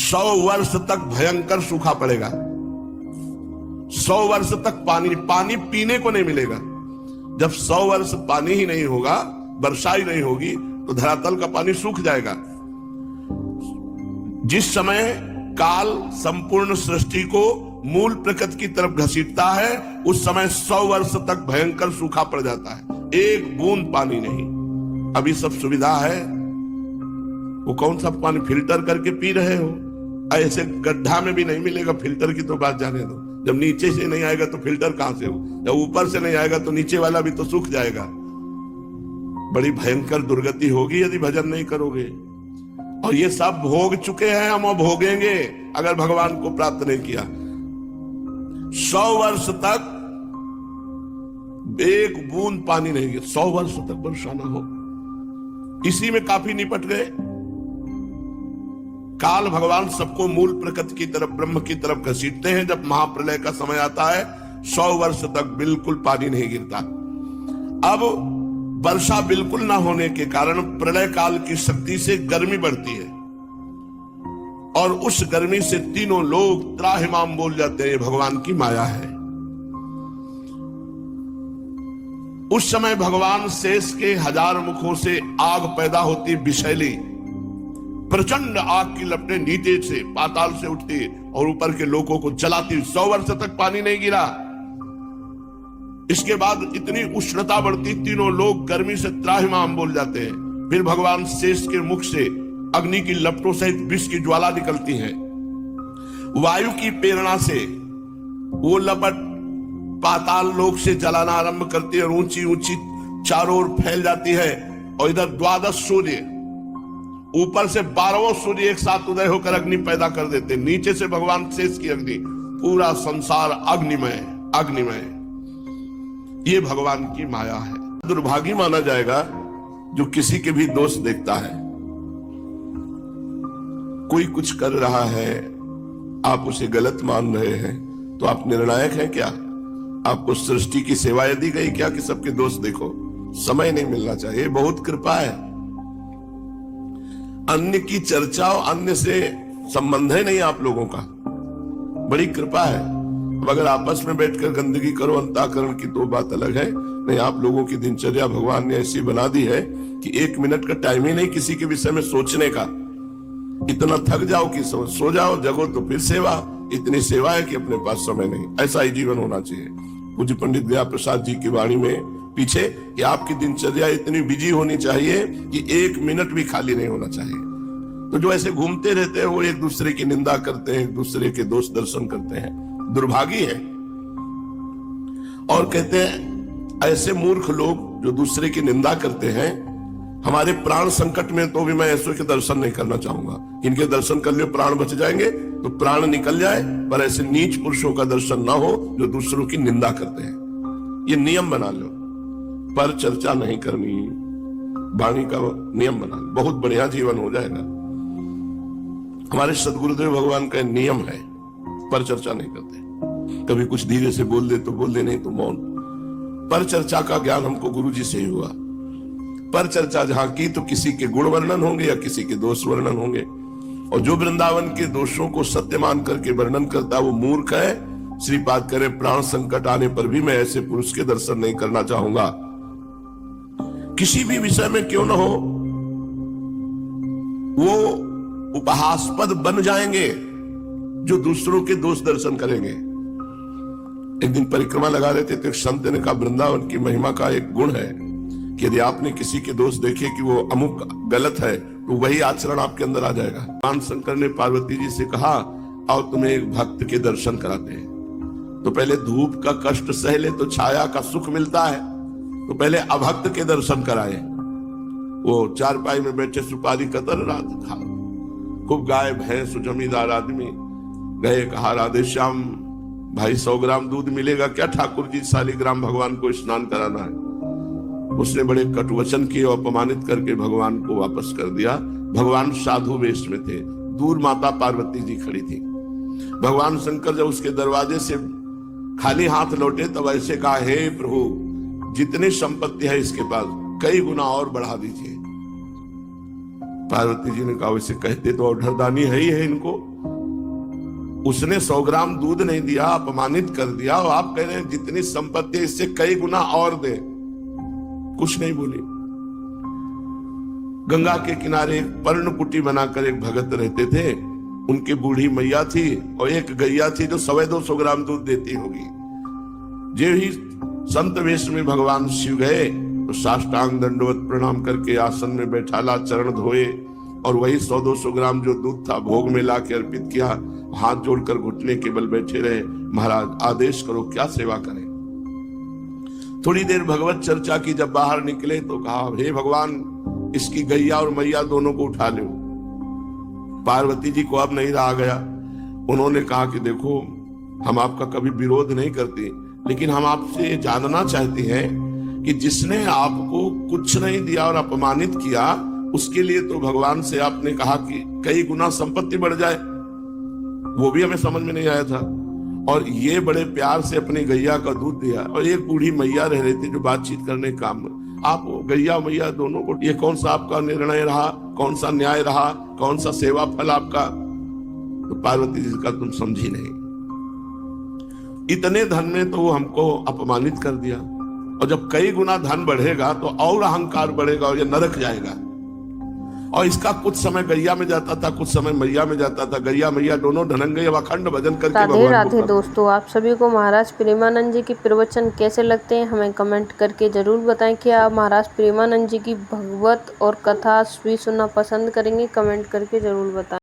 100 वर्ष तक भयंकर सूखा पड़ेगा। 100 वर्ष तक पानी पीने को नहीं मिलेगा। जब 100 वर्ष पानी ही नहीं होगा, वर्षा ही नहीं होगी, तो धरातल का पानी सूख जाएगा। जिस समय काल संपूर्ण सृष्टि को मूल प्रकृति की तरफ घसीटता है, उस समय 100 वर्ष तक भयंकर सूखा पड़ जाता है, एक बूंद पानी नहीं। अभी सब सुविधा है, वो कौन सा पानी फिल्टर करके पी रहे हो? ऐसे गड्ढा में भी नहीं मिलेगा, फिल्टर की तो बात जाने दो। जब नीचे से नहीं आएगा तो फिल्टर कहां से हो? जब ऊपर से नहीं आएगा तो नीचे वाला भी तो सूख जाएगा। बड़ी भयंकर दुर्गति होगी यदि भजन नहीं करोगे। और ये सब भोग चुके हैं हम, और भोगेंगे अगर भगवान को प्राप्त नहीं किया। 100 वर्ष तक एक बूंद पानी नहीं, 100 वर्ष तक वर्षा ना हो, इसी में काफी निपट गए। काल भगवान सबको मूल प्रकृति की तरफ, ब्रह्म की तरफ घसीटते हैं। जब महाप्रलय का समय आता है, 100 वर्ष तक बिल्कुल पानी नहीं गिरता। अब वर्षा बिल्कुल ना होने के कारण प्रलय काल की शक्ति से गर्मी बढ़ती है, और उस गर्मी से तीनों लोग त्राहिमाम बोल जाते हैं, ये भगवान की माया है। उस समय भगवान शेष के 1000 मुखों से आग पैदा होती, विषैली प्रचंड आग की लपटें नीचे से पाताल से उठती और ऊपर के लोगों को जलाती। 100 वर्ष तक पानी नहीं गिरा। इसके बाद इतनी उष्णता बढ़ती, तीनों लोग गर्मी से त्राहिमाम बोल जाते हैं। फिर भगवान शेष के मुख से अग्नि की लपटों सहित विष की ज्वाला निकलती है। वायु की प्रेरणा से वो लपट पाताल लोक से जलाना आरंभ करती है और ऊंची ऊंची चारों ओर फैल जाती है। और इधर 12 सूर्य, ऊपर से 12 सूर्य एक साथ उदय होकर अग्नि पैदा कर देते, नीचे से भगवान शेष की अग्नि, पूरा संसार अग्निमय अग्निमय। ये भगवान की माया है। दुर्भागी माना जाएगा जो किसी के भी दोष देखता है। कोई कुछ कर रहा है, आप उसे गलत मान रहे हैं, तो आप निर्णायक हैं क्या? आपको सृष्टि की सेवा दी गई क्या कि सबके दोष देखो? समय नहीं मिलना चाहिए। बहुत कृपा है, अन्य की चर्चा और अन्य से संबंध है नहीं आप लोगों का, बड़ी कृपा है। अब अगर आपस में बैठकर गंदगी करो अंतःकरण की तो बात अलग है। नहीं, आप लोगों की दिनचर्या भगवान ने ऐसी बना दी है कि 1 मिनट का टाइम ही नहीं किसी के विषय में सोचने का। इतना थक जाओ कि सो जाओ, जगो तो फिर सेवा। इतनी सेवा है कि अपने पास समय नहीं। ऐसा ही जीवन होना चाहिए। पूज्य पंडित दया प्रसाद जी की वाणी में पीछे कि आपकी दिनचर्या इतनी बिजी होनी चाहिए कि 1 मिनट भी खाली नहीं होना चाहिए। तो जो ऐसे घूमते रहते हैं वो एक दूसरे की निंदा करते हैं, एक दूसरे के दोष दर्शन करते हैं, दुर्भागी है। और कहते हैं ऐसे मूर्ख लोग जो दूसरे की निंदा करते हैं, हमारे प्राण संकट में तो भी मैं ऐसे के दर्शन नहीं करना चाहूंगा। इनके दर्शन कर लियो प्राण बच जाएंगे, तो प्राण निकल जाए, पर ऐसे नीच पुरुषों का दर्शन ना हो जो दूसरों की निंदा करते हैं। ये नियम बना लो, पर चर्चा नहीं करनी, वाणी का नियम बना लो, बहुत बढ़िया जीवन हो जाएगा। हमारे सदगुरुदेव भगवान का नियम है, पर चर्चा नहीं करते। कभी कुछ धीरे से बोल दे तो बोल दे, नहीं तो मौन। पर चर्चा का ज्ञान हमको गुरुजी से ही हुआ। पर चर्चा जहां की तो किसी के गुण वर्णन होंगे या किसी के दोष वर्णन होंगे। और जो वृंदावन के दोषों को सत्य मान करके वर्णन करता है वो मूर्ख है। श्रीपाद करे प्राण संकट आने पर भी मैं ऐसे पुरुष के दर्शन नहीं करना चाहूंगा। किसी भी विषय में क्यों ना हो, वो उपहासास्पद बन जाएंगे जो दूसरों के दोष दर्शन करेंगे। एक दिन परिक्रमा लगा रहे थे तो एक संत ने कहा वृंदावन की महिमा का एक गुण है कि यदि आपने किसी के दोष देखे कि वो अमुक गलत है तो वही आचरण आपके अंदर आ जाएगा। भगवान शंकर ने पार्वती जी से कहा आओ तुम्हें एक भक्त के दर्शन कराते हैं। तो पहले धूप का कष्ट सह ले तो छाया का सुख मिलता है, तो पहले अभक्त के दर्शन कराए। वो चारपाई में बैठे सुपारी कतर रात खा, खूब गाय भैंस जमींदार आदमी गए, कहा राधे श्याम भाई 100 ग्राम दूध मिलेगा क्या? ठाकुर जी शालिग्राम भगवान को स्नान कराना है। उसने बड़े कटुवचन किए और अपमानित करके भगवान को वापस कर दिया। भगवान साधु वेश में थे, दूर माता पार्वती जी खड़ी थी। भगवान शंकर जब उसके दरवाजे से खाली हाथ लौटे तब ऐसे कहा हे प्रभु जितनी संपत्ति है इसके पास कई गुना और बढ़ा दीजिए। पार्वती जी ने कहा वैसे कहते तो औढ़रदानी है ही है इनको, उसने 100 ग्राम दूध नहीं दिया, अपमानित कर दिया, और आप कह रहे हैं जितनी संपत्ति इससे कई गुना और दे। कुछ नहीं बोली। गंगा के किनारे एक पर्णकुटी बनाकर एक भगत रहते थे, उनकी बूढ़ी मैया थी और एक गैया थी जो 125 ग्राम दूध देती होगी। जो ही संत वेश में भगवान शिव गए तो साष्टांग दंडवत प्रणाम करके आसन में बैठाला, चरण धोए और वही 100-200 ग्राम जो दूध था भोग में ला के अर्पित किया। हाथ जोड़कर घुटने के बल बैठे रहे, महाराज आदेश करो क्या सेवा करें। थोड़ी देर भगवत चर्चा की, जब बाहर निकले तो कहा हे भगवान इसकी गैया और मैया दोनों को उठा लो। पार्वती जी को अब नहीं रहा गया, उन्होंने कहा कि देखो हम आपका कभी विरोध नहीं करते, लेकिन हम आपसे जानना चाहते हैं कि जिसने आपको कुछ नहीं दिया और अपमानित किया, उसके लिए तो भगवान से आपने कहा कि कई गुना संपत्ति बढ़ जाए, वो भी हमें समझ में नहीं आया था। और ये बड़े प्यार से अपनी गैया का दूध दिया, और एक बूढ़ी मैया रह रही थी जो बातचीत करने काम, आप गैया मैया दोनों को, ये कौन सा आपका निर्णय रहा, कौन सा न्याय रहा, कौन सा सेवा फल आपका। तो पार्वती जी का तुम समझी नहीं, इतने धन में तो वो हमको अपमानित कर दिया, और जब कई गुना धन बढ़ेगा तो और अहंकार बढ़ेगा और ये नरक जाएगा। और इसका कुछ समय गैया में जाता था, कुछ समय मैया में जाता था। गैया मैया दोनों ढनंगे अखंड भजन करके राधे राधे दोस्तों, आप सभी को महाराज प्रेमानंद जी के प्रवचन कैसे लगते हैं हमें कमेंट करके जरूर बताएं। कि आप महाराज प्रेमानंद जी की भगवत और कथा सुनना पसंद करेंगे, कमेंट करके जरूर बताएं।